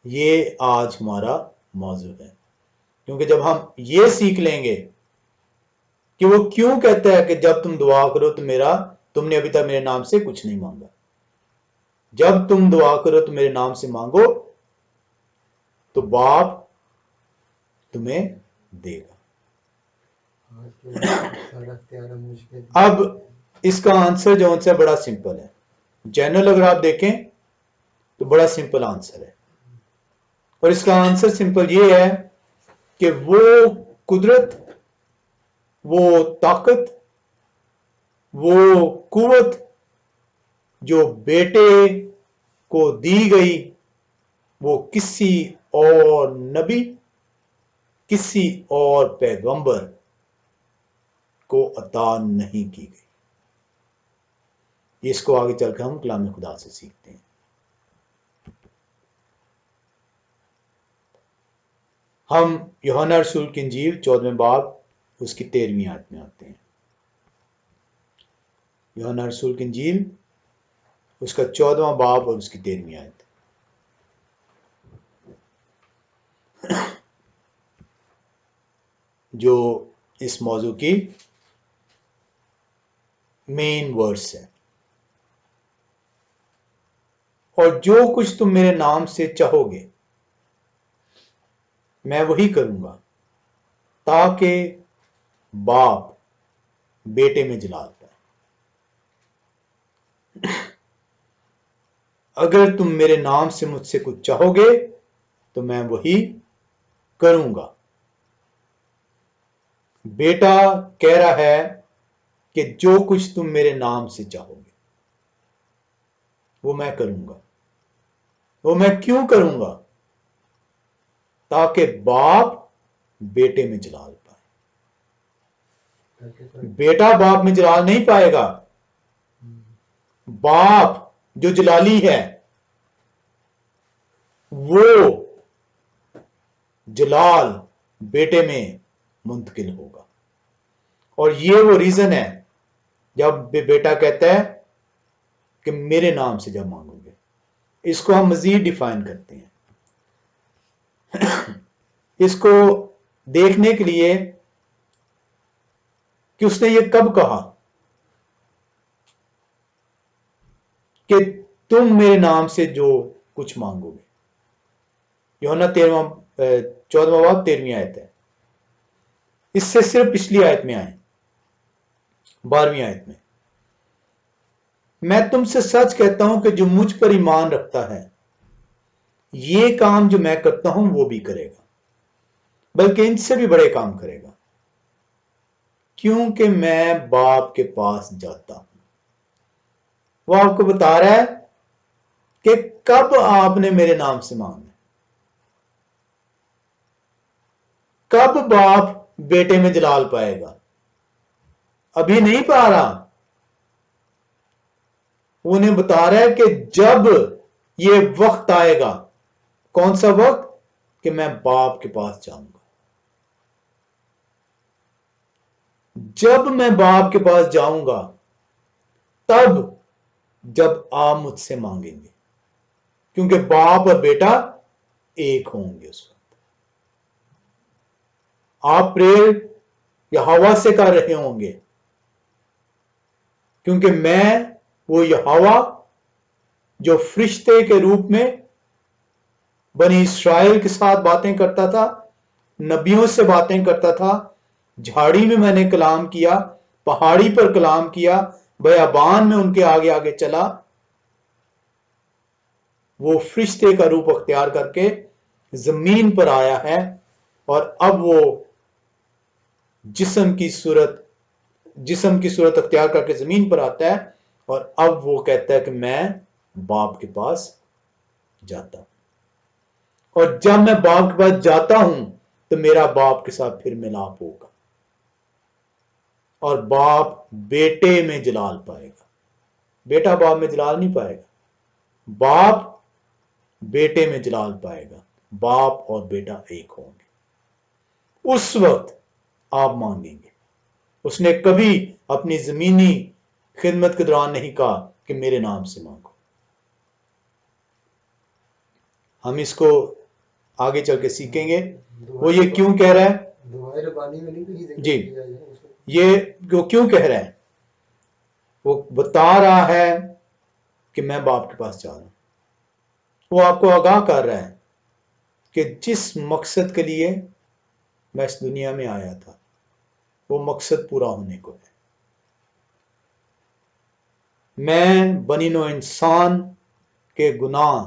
ये आज हमारा मौजू है, क्योंकि जब हम ये सीख लेंगे कि वो क्यों कहता है कि जब तुम दुआ करो तो तुमने अभी तक मेरे नाम से कुछ नहीं मांगा, जब तुम दुआ करो तो मेरे नाम से मांगो तो बाप तुम्हें देगा। अब इसका आंसर जो है बड़ा सिंपल है। जनरल अगर आप देखें तो बड़ा सिंपल आंसर है, और इसका आंसर सिंपल ये है कि वो कुदरत, वो ताकत, वो कुवत जो बेटे को दी गई वो किसी और नबी, किसी और पैगंबर को अता नहीं की गई। इसको आगे चलकर हम कलाम खुदा से सीखते हैं। हम यूहन्ना रसूल की इंजील 14वें बाब उसकी 13वीं आयत में आते हैं। यूहन्ना रसूल की इंजील उसका 14वां बाब और उसकी 13वीं आयत। जो इस मौजू की मेन वर्स है। और जो कुछ तुम मेरे नाम से चाहोगे मैं वही करूंगा ताकि बाप बेटे में जलाल पाए। अगर तुम मेरे नाम से मुझसे कुछ चाहोगे तो मैं वही करूंगा। बेटा कह रहा है कि जो कुछ तुम मेरे नाम से चाहोगे वो मैं करूंगा। वो मैं क्यों करूंगा? ताकि बाप बेटे में जलाल पाए। बेटा बाप में जलाल नहीं पाएगा। बाप जो जलाली है वो जलाल बेटे में मुंतकिल होगा। और ये वो रीजन है जब बेटा कहता है कि मेरे नाम से जब मांगोगे। इसको हम मजीद डिफाइन करते हैं। इसको देखने के लिए कि उसने ये कब कहा कि तुम मेरे नाम से जो कुछ मांगोगे। यूहन्ना 14वां बाब 13वीं आयत है। इससे सिर्फ पिछली आयत में आए, 12वीं आयत में, मैं तुमसे सच कहता हूं कि जो मुझ पर ईमान रखता है ये काम जो मैं करता हूं वो भी करेगा, बल्कि इनसे भी बड़े काम करेगा, क्योंकि मैं बाप के पास जाता हूं। वो आपको बता रहा है कि कब आपने मेरे नाम से मांगना, कब बाप बेटे में जलाल पाएगा। अभी नहीं पा रहा। उन्हें बता रहा है कि जब ये वक्त आएगा, कौन सा वक्त, कि मैं बाप के पास जाऊंगा। जब मैं बाप के पास जाऊंगा तब जब आप मुझसे मांगेंगे, क्योंकि बाप और बेटा एक होंगे उस वक्त। आप प्रेयर यहोवा से कर रहे होंगे, क्योंकि मैं वो यहोवा जो फरिश्ते के रूप में बनी इस्राएल के साथ बातें करता था, नबियों से बातें करता था, झाड़ी में मैंने कलाम किया, पहाड़ी पर कलाम किया, बयाबान में उनके आगे आगे चला, वो फरिश्ते का रूप अख्तियार करके जमीन पर आया है। और अब वो जिस्म की सूरत अख्तियार करके जमीन पर आता है। और अब वो कहता है कि मैं बाप के पास जाता हूं। और जब मैं बाप के पास जाता हूं तो मेरा बाप के साथ फिर मिलाप होगा और बाप बेटे में जलाल पाएगा। बेटा बाप में जलाल नहीं पाएगा, बाप बेटे में जलाल पाएगा। बाप और बेटा एक होंगे। उस वक्त आप मांगेंगे। उसने कभी अपनी जमीनी खिदमत के दौरान नहीं कहा कि मेरे नाम से मांगो। हम इसको आगे चल के सीखेंगे वो ये क्यों कह रहा है जी, ये वो क्यों कह रहा है। वो बता रहा है कि मैं बाप के पास जा रहा हूं। वो आपको आगाह कर रहा है कि जिस मकसद के लिए मैं इस दुनिया में आया था वो मकसद पूरा होने को है। मैं बनी नो इंसान के गुनाह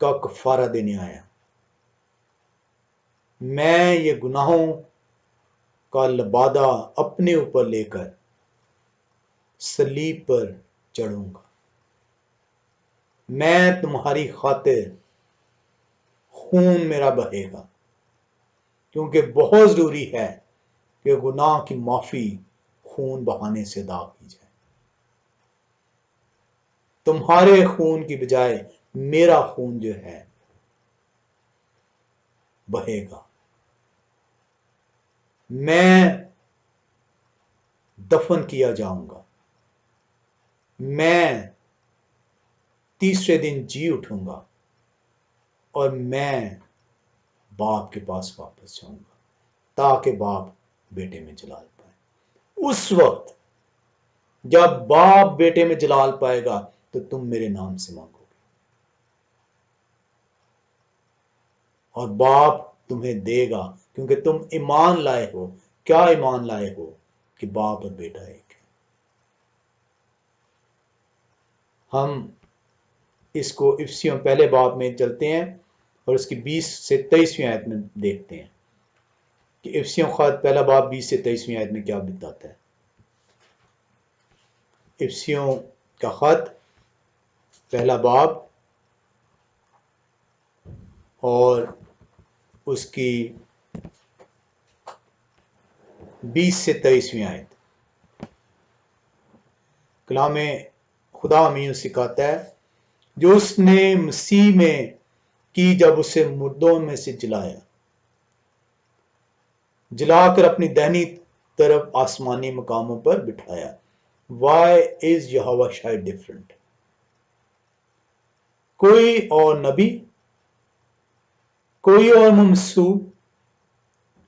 का कफारा देने आया। मैं ये गुनाहों का लबादा अपने ऊपर लेकर सलीब पर चढ़ूंगा। मैं तुम्हारी खातिर खून मेरा बहेगा, क्योंकि बहुत जरूरी है कि गुनाह की माफी खून बहाने से अदा की जाए। तुम्हारे खून की बजाय मेरा खून जो है बहेगा। मैं दफन किया जाऊंगा, मैं तीसरे दिन जी उठूंगा और मैं बाप के पास वापस जाऊंगा ताकि बाप बेटे में जलाल पाए। उस वक्त जब बाप बेटे में जलाल पाएगा तो तुम मेरे नाम से मांगोगे और बाप तुम्हें देगा, क्योंकि तुम ईमान लाए हो। क्या ईमान लाए हो? कि बाप और बेटा एक है। हम इसको इफ्सियों पहले बाब में चलते हैं और उसकी 20 से 23वीं आयत में देखते हैं कि इफ्सियों खत पहला बाब 20 से 23वीं आयत में क्या बताता है। इफ्सियों का खत पहला बाब और उसकी 20 से 23वीं आयत। कलाम खुदा हमें यूं सिखाता है, जो उसने मसीह में की जब उसे मुर्दों में से जलाकर अपनी दाहिनी तरफ आसमानी मकामों पर बिठाया। वाई इज यहोवा शायद डिफरेंट? कोई और नबी, कोई और मुमसू,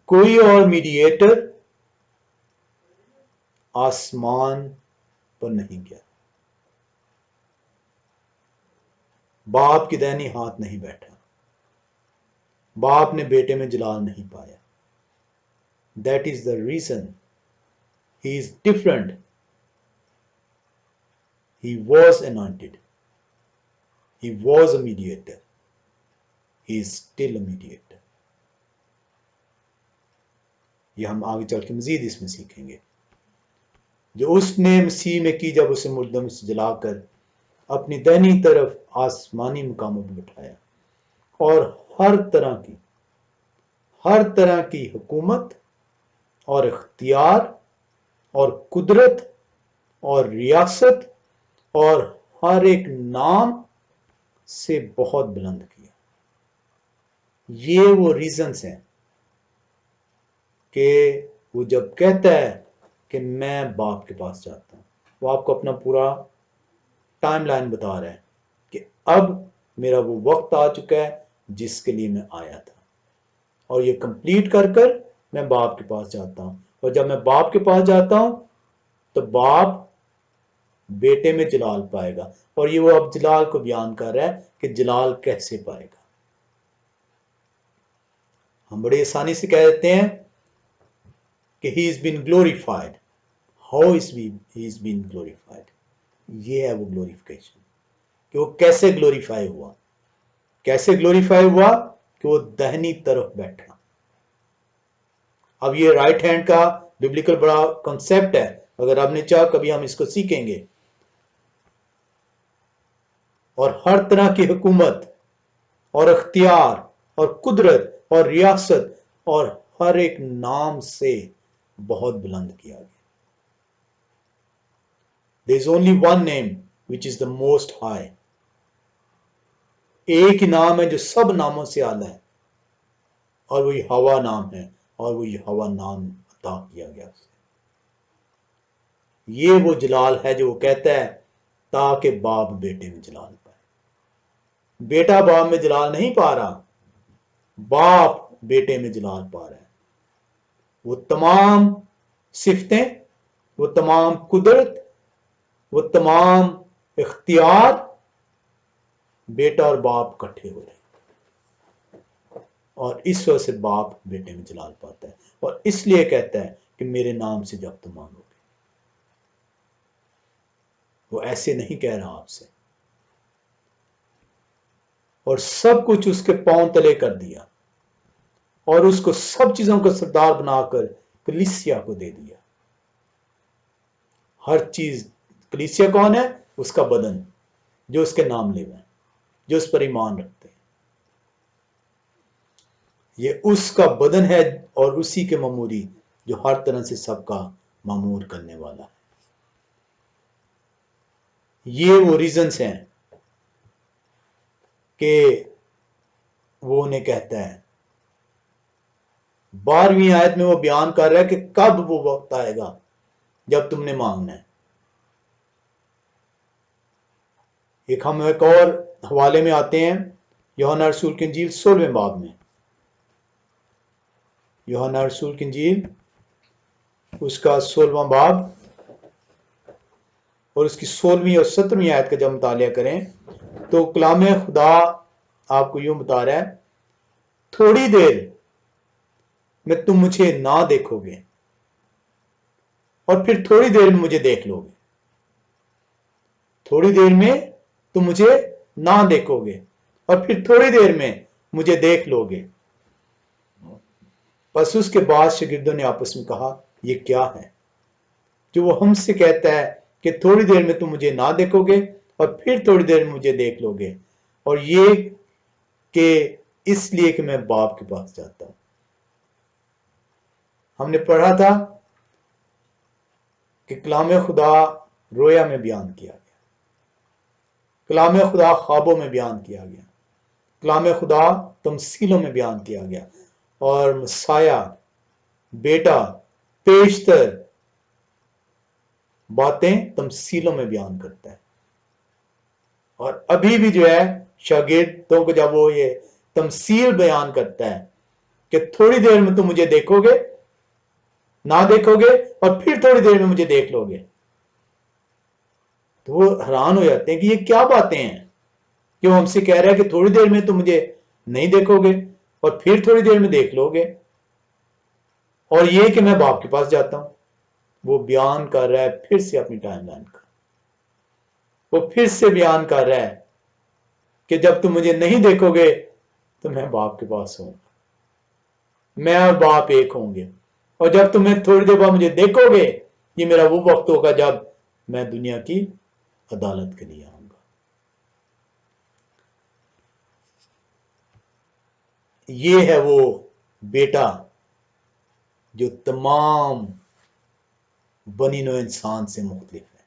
कोई और मीडिएटर आसमान पर नहीं गया, बाप की दाहिनी हाथ नहीं बैठा, बाप ने बेटे में जलाल नहीं पाया। That is the reason he is different. He was anointed. He was a mediator. He is still a mediator. ये हम आगे चल के मजीद इसमें सीखेंगे। जो उसने मसीह में की जब उसे मुर्दों में से जलाकर अपनी दाहिनी तरफ आसमानी मुकामों पर बिठाया, और हर तरह की हुकूमत और इख्तियार और कुदरत और रियासत और हर एक नाम से बहुत बुलंद किया। ये वो रीजंस हैं कि वो जब कहता है कि मैं बाप के पास जाता हूं, वो आपको अपना पूरा टाइमलाइन बता रहा है कि अब मेरा वो वक्त आ चुका है जिसके लिए मैं आया था, और ये कंप्लीट कर कर मैं बाप के पास जाता हूं। और जब मैं बाप के पास जाता हूं तो बाप बेटे में जलाल पाएगा। और ये वो अब जलाल को बयान कर रहा है कि जलाल कैसे पाएगा। हम बड़ी आसानी से कह देते हैं कि he is been glorified. How is he is been glorified? ये है वो ग्लोरिफिकेशन, कि वो कैसे ग्लोरीफाई हुआ। कैसे ग्लोरीफाई हुआ? कि वो दाहिनी तरफ बैठा। अब ये राइट हैंड का बिब्लिकल बड़ा कॉन्सेप्ट है, अगर आपने चाहा कभी हम इसको सीखेंगे। और हर तरह की हुकूमत और इख्तियार और कुदरत और रियासत और हर एक नाम से बहुत बुलंद किया गया। There is only one name which is the most high. एक ही नाम है जो सब नामों से आला है, और वो यहोवा नाम है, और वो यहोवा नाम अता किया गया उसे। ये वो जलाल है जो वो कहता है ताकि बाप बेटे में जलाल पाए। बेटा बाप में जलाल नहीं पा रहा, बाप बेटे में जलाल पा रहा है। वो तमाम सिफतें, वो तमाम कुदरत, वो तमाम इख्तियार बेटा और बाप इकट्ठे हो रहे हैं, और इस वजह से बाप बेटे में जलाल पाता है। और इसलिए कहता है कि मेरे नाम से जब तुम मांगोगे। वो ऐसे नहीं कह रहा आपसे। और सब कुछ उसके पांव तले कर दिया, और उसको सब चीजों का सरदार बनाकर कलीसिया को दे दिया। हर चीज, कलीसिया कौन है? उसका बदन, जो उसके नाम ले हुए, जो उस पर ईमान रखते हैं। ये उसका बदन है, और उसी के मामूरी जो हर तरह से सबका मामूर करने वाला है। ये वो रीजंस हैं कि वो उन्हें कहता है। 12वीं आयत में वो बयान कर रहा है कि कब वो वक्त आएगा जब तुमने मांगना है। हम एक और हवाले में आते हैं, यूहन्ना रसूल की इंजील 16वें बाब में। यूहन्ना रसूल की इंजील उसका 16वां बाब और उसकी 16वीं और 17वीं आयत का जब मुतालिया करें तो कलाम खुदा आपको यूं बता रहा है, थोड़ी देर में तुम मुझे ना देखोगे और फिर थोड़ी देर में मुझे देख लोगे। थोड़ी देर में तुम मुझे ना देखोगे और फिर थोड़ी देर में मुझे देख लोगे। बस उसके बाद शागिर्दों ने आपस में कहा, ये क्या है जो वो हमसे कहता है कि थोड़ी देर में तुम मुझे ना देखोगे और फिर थोड़ी देर में मुझे देख लोगे, और ये कि इसलिए कि मैं बाप के पास जाता हूं। हमने पढ़ा था कि कलाम खुदा रोया में बयान किया गया, कलाम खुदा ख्वाबों में बयान किया गया, कलाम खुदा तमसीलों में बयान किया गया, और मसाया बेटा पेशतर बातें तमसीलों में बयान करता है। और अभी भी जो है शागिर्दों को जब वो ये तमसील बयान करता है कि थोड़ी देर में तुम मुझे देखोगे, ना देखोगे, और फिर थोड़ी देर में मुझे देख लोगे, तो वो हैरान हो जाते हैं कि ये क्या बातें हैं कि वो हमसे कह रहा है कि थोड़ी देर में तुम मुझे नहीं देखोगे और फिर थोड़ी देर में देख लोगे, और ये कि मैं बाप के पास जाता हूं। वो बयान कर रहा है फिर से अपनी टाइमलाइन का, वो फिर से बयान कर रहा है कि जब तुम मुझे नहीं देखोगे तो मैं बाप के पास हूं, मैं और बाप एक होंगे, और जब तुम्हें थोड़ी देर बाद मुझे देखोगे, ये मेरा वो वक्त होगा जब मैं दुनिया की अदालत के लिए आऊंगा। ये है वो बेटा जो तमाम बनी नो इंसान से मुख्तलिफ है।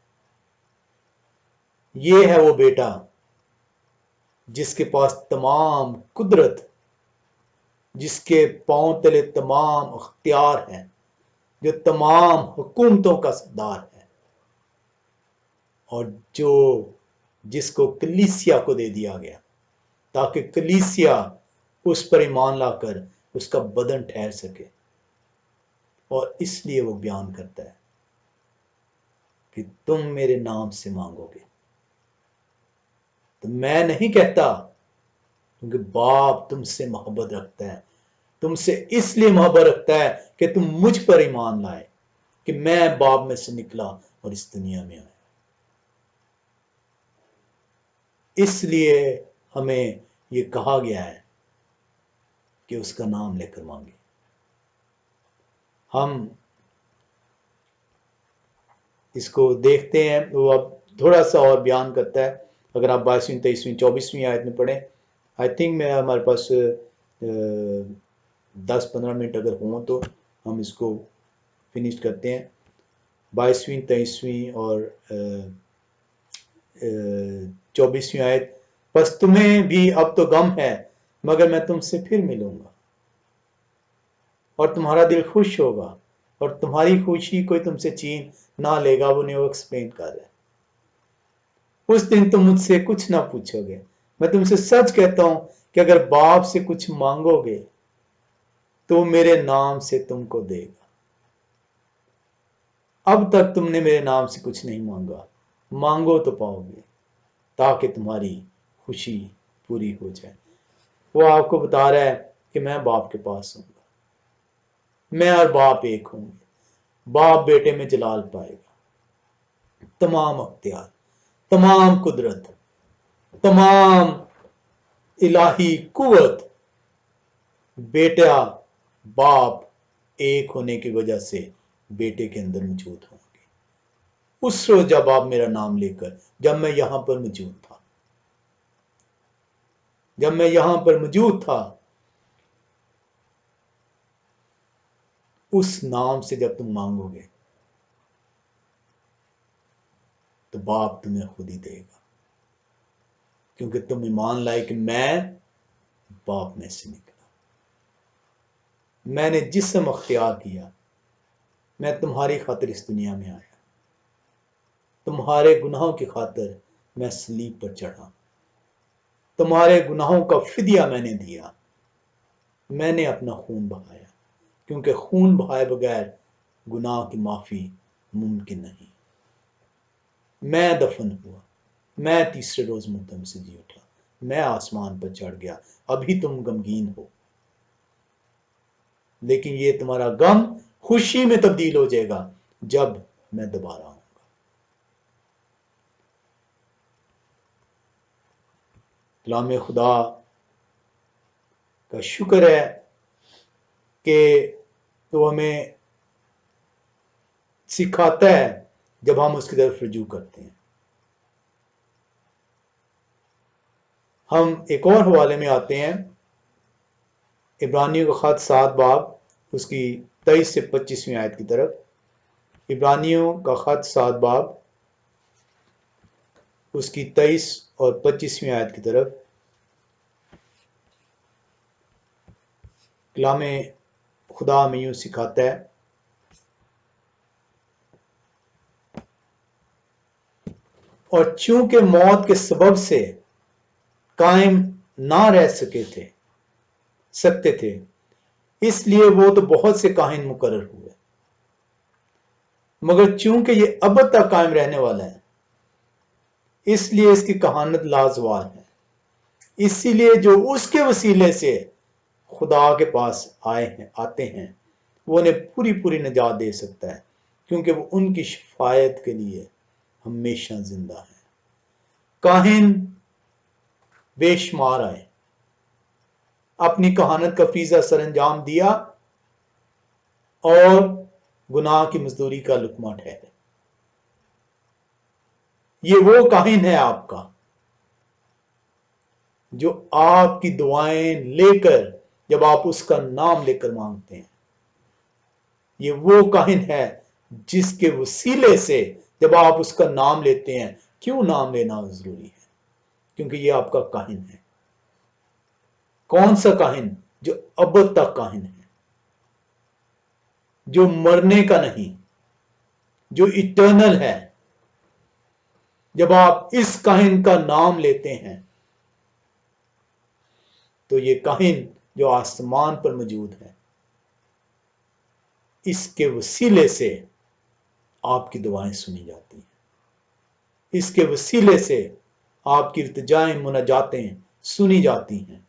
ये है वो बेटा जिसके पास तमाम कुदरत, जिसके पांव तले तमाम अख्तियार हैं, जो तमाम हुकूमतों का सरदार है, और जो जिसको कलीसिया को दे दिया गया ताकि कलीसिया उस पर ईमान लाकर उसका बदन ठहर सके। और इसलिए वो बयान करता है कि तुम मेरे नाम से मांगोगे तो मैं नहीं कहता, क्योंकि बाप तुमसे मोहब्बत रखता है, तुमसे इसलिए मोहब्बत रखता है कि तुम मुझ पर ईमान लाए कि मैं बाप में से निकला और इस दुनिया में आया। इसलिए हमें ये कहा गया है कि उसका नाम लेकर मांगे। हम इसको देखते हैं, वो अब थोड़ा सा और बयान करता है। अगर आप 22वीं 23वीं 24वीं आयत में पढ़ें, आई थिंक मैं हमारे पास 10-15 मिनट अगर हों तो हम इसको फिनिश करते हैं। 22वीं 23वीं और 24वीं आयत, बस तुम्हें भी अब तो गम है मगर मैं तुमसे फिर मिलूंगा और तुम्हारा दिल खुश होगा और तुम्हारी खुशी कोई तुमसे छीन ना लेगा। वो नहीं, वो एक्सप्लेन कर रहा है, उस दिन तुम मुझसे कुछ ना पूछोगे, मैं तुमसे सच कहता हूं कि अगर बाप से कुछ मांगोगे तो मेरे नाम से तुमको देगा। अब तक तुमने मेरे नाम से कुछ नहीं मांगा, मांगो तो पाओगे ताकि तुम्हारी खुशी पूरी हो जाए। वो आपको बता रहा है कि मैं बाप के पास हूंगा, मैं और बाप एक होंगे, बाप बेटे में जलाल पाएगा, तमाम अख्तियार, तमाम कुदरत, तमाम इलाही कुवत बेटा बाप एक होने की वजह से बेटे के अंदर मौजूद होंगे। उस रोज जब आप मेरा नाम लेकर, जब मैं यहां पर मौजूद था, जब मैं यहां पर मौजूद था, उस नाम से जब तुम मांगोगे तो बाप तुम्हें खुद ही देगा, क्योंकि तुम ईमान लाए कि मैं बाप में से निकला, मैंने जिस्म अख्तियार किया, मैं तुम्हारी खातिर इस दुनिया में आया, तुम्हारे गुनाहों की खातिर मैं सलीब पर चढ़ा, तुम्हारे गुनाहों का फिदिया मैंने दिया, मैंने अपना खून बहाया, क्योंकि खून बहाए बगैर गुनाह की माफी मुमकिन नहीं। मैं दफन हुआ, मैं तीसरे रोज मुर्दों से जी उठा, मैं आसमान पर चढ़ गया। अभी तुम गमगीन हो, लेकिन ये तुम्हारा गम खुशी में तब्दील हो जाएगा जब मैं दोबारा आऊंगा। कलाम खुदा का शुक्र है कि तो हमें सिखाता है जब हम उसकी तरफ रुजू करते हैं। हम एक और हवाले में आते हैं, इब्रानियों का खत 7 बाब उसकी 23 से 25वीं आयत की तरफ। इब्रानियों का खत 7 बाब उसकी 23 और 25वीं आयत की तरफ कलाम खुदा हमें यूं सिखाता है, और चूंकि मौत के सबब से कायम ना रह सकते थे, इसलिए वो तो बहुत से काहिन मुकर्रर हुए, मगर चूंकि ये अब तक कायम रहने वाला है, इसलिए इसकी कहानत लाजवाल है। इसीलिए जो उसके वसीले से खुदा के पास आते हैं, वो उन्हें पूरी पूरी निजात दे सकता है, क्योंकि वो उनकी शफायत के लिए हमेशा जिंदा है। काहिन बेशुमार आए, अपनी कहानत का फरीज़ा सरअंजाम दिया और गुनाह की मजदूरी का लुकमा ठहरे। ये वो काहिन है आपका जो आपकी दुआएं लेकर, जब आप उसका नाम लेकर मांगते हैं। ये वो काहिन है जिसके वसीले से जब आप उसका नाम लेते हैं। क्यों नाम लेना जरूरी है? क्योंकि ये आपका काहिन है। कौन सा काहिन? जो अब तक काहिन है, जो मरने का नहीं, जो इटर्नल है। जब आप इस काहिन का नाम लेते हैं तो ये काहिन जो आसमान पर मौजूद है, इसके वसीले से आपकी दुआएं सुनी जाती हैं। इसके वसीले से आपकी इल्तिजाएं, मुनाजातें सुनी जाती हैं।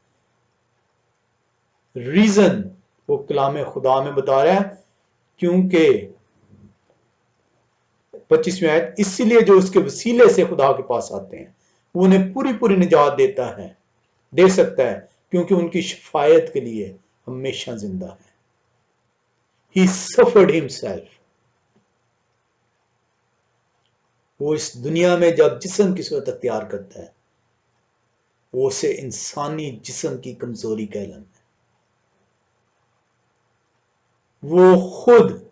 रीजन वो कलाम खुदा में बता रहा है, क्योंकि 25वीं आयत, इसीलिए जो उसके वसीले से खुदा के पास आते हैं वो उन्हें पूरी पूरी निजात दे सकता है, क्योंकि उनकी शफायत के लिए हमेशा जिंदा है। ही सफर्ड हिमसेल्फ। वो इस दुनिया में जब जिस्म की सूरत अख्तियार करता है, वो उसे इंसानी जिस्म की कमजोरी का इल्म है। वो खुद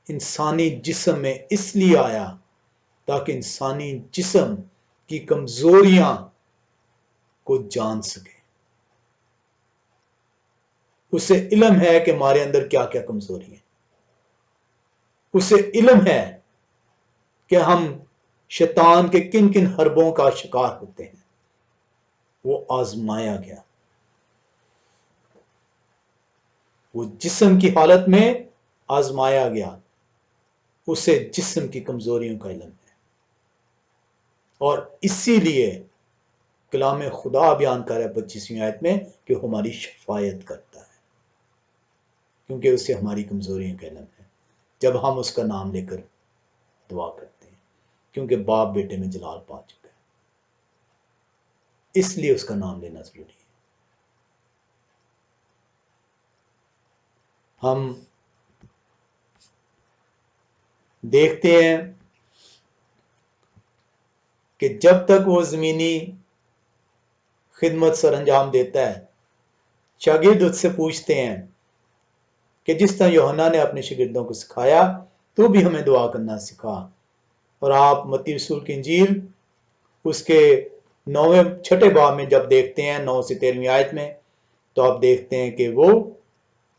इंसानी जिस्म में इसलिए आया ताकि इंसानी जिस्म की कमजोरियां को जान सके। उसे इल्म है कि हमारे अंदर क्या क्या कमजोरी है। उसे इल्म है कि हम शैतान के किन किन हरबों का शिकार होते हैं। वो आजमाया गया, वो जिस्म की हालत में आजमाया गया। उसे जिस्म की कमजोरियों का इल्म है, और इसीलिए कलाम खुदा बयान कर रहा है 25वीं आयत में कि वो हमारी शफायत करता है, क्योंकि उसे हमारी कमजोरियों का इल्म है। जब हम उसका नाम लेकर दुआ करते हैं, क्योंकि बाप बेटे में जलाल पा चुका है, इसलिए उसका नाम लेना जरूरी है। हम देखते हैं कि जब तक वो जमीनी खिदमत सरअंजाम देता है, शागिर्द उससे पूछते हैं कि जिस तरह यूहन्ना ने अपने शागिर्दों को सिखाया, तो भी हमें दुआ करना सिखा। और आप मत्ती रसूल की इंजील उसके 6 बाब में जब देखते हैं 9 से 13वीं आयत में, तो आप देखते हैं कि वो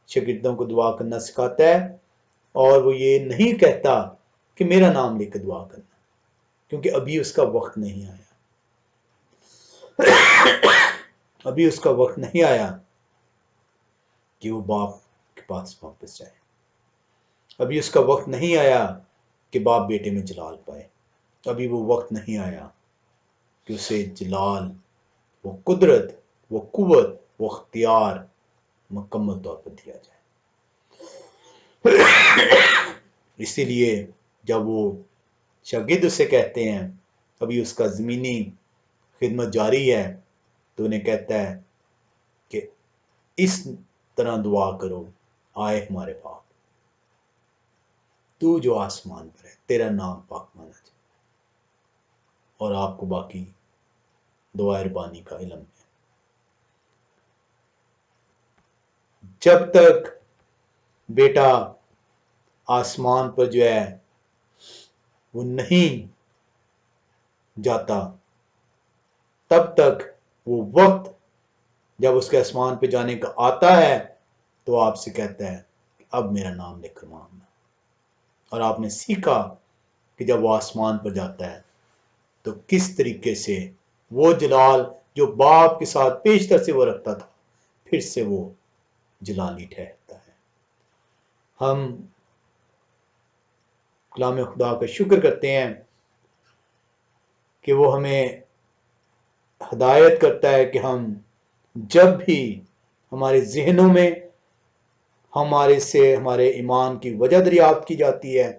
शागिर्दों को दुआ करना सिखाता है, और वो ये नहीं कहता कि मेरा नाम लेकर दुआ करना, क्योंकि अभी उसका वक्त नहीं आया। अभी उसका वक्त नहीं आया कि वो बाप के पास वापस जाए। अभी उसका वक्त नहीं आया कि बाप बेटे में जलाल पाए। अभी वो वक्त नहीं आया कि उसे जलाल, वो कुदरत, वो कुव्वत, वो अख्तियार मुकम्मल तौर पर दिया जाए। इसीलिए जब वो शागिर्द उसे कहते हैं अभी उसका ज़मीनी खिदमत जारी है, तो उन्हें कहता है कि इस तरह दुआ करो, आए हमारे बाप, तू जो आसमान पर है, तेरा नाम पाक माना जाए। और आपको बाकी दुआ रबानी का इल्म है। जब तक बेटा आसमान पर जो है वो नहीं जाता, तब तक वो वक्त जब उसके आसमान पे जाने का आता है तो आपसे कहता है कि अब मेरा नाम लेकर मांगना। और आपने सीखा कि जब वो आसमान पर जाता है तो किस तरीके से वो जलाल जो बाप के साथ पेशतर से वो रखता था, फिर से वो जलाली ठहरता है। हम कलाम खुदा का शुक्र करते हैं कि वो हमें हदायत करता है कि हम जब भी हमारे जहनों में हमारे से हमारे ईमान की वजह दरियाफ्त की जाती है,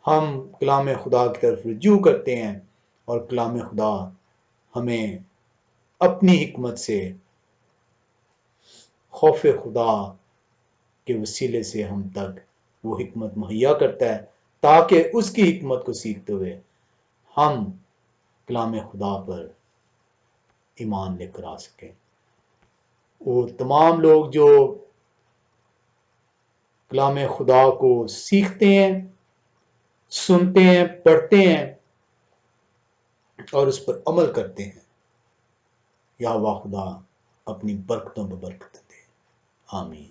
हम कलाम खुदा की तरफ रुजू करते हैं और कलाम खुदा हमें अपनी हिकमत से खौफ खुदा के वसीले से हम तक वो हिकमत मुहैया करता है, ताकि उसकी हिकमत को सीखते हुए हम कलाम खुदा पर ईमान लेकर आ सकें। और तमाम लोग जो कलाम खुदा को सीखते हैं, सुनते हैं, पढ़ते हैं और उस पर अमल करते हैं, या खुदा अपनी बरकतों पर बरकत दे। आमीन।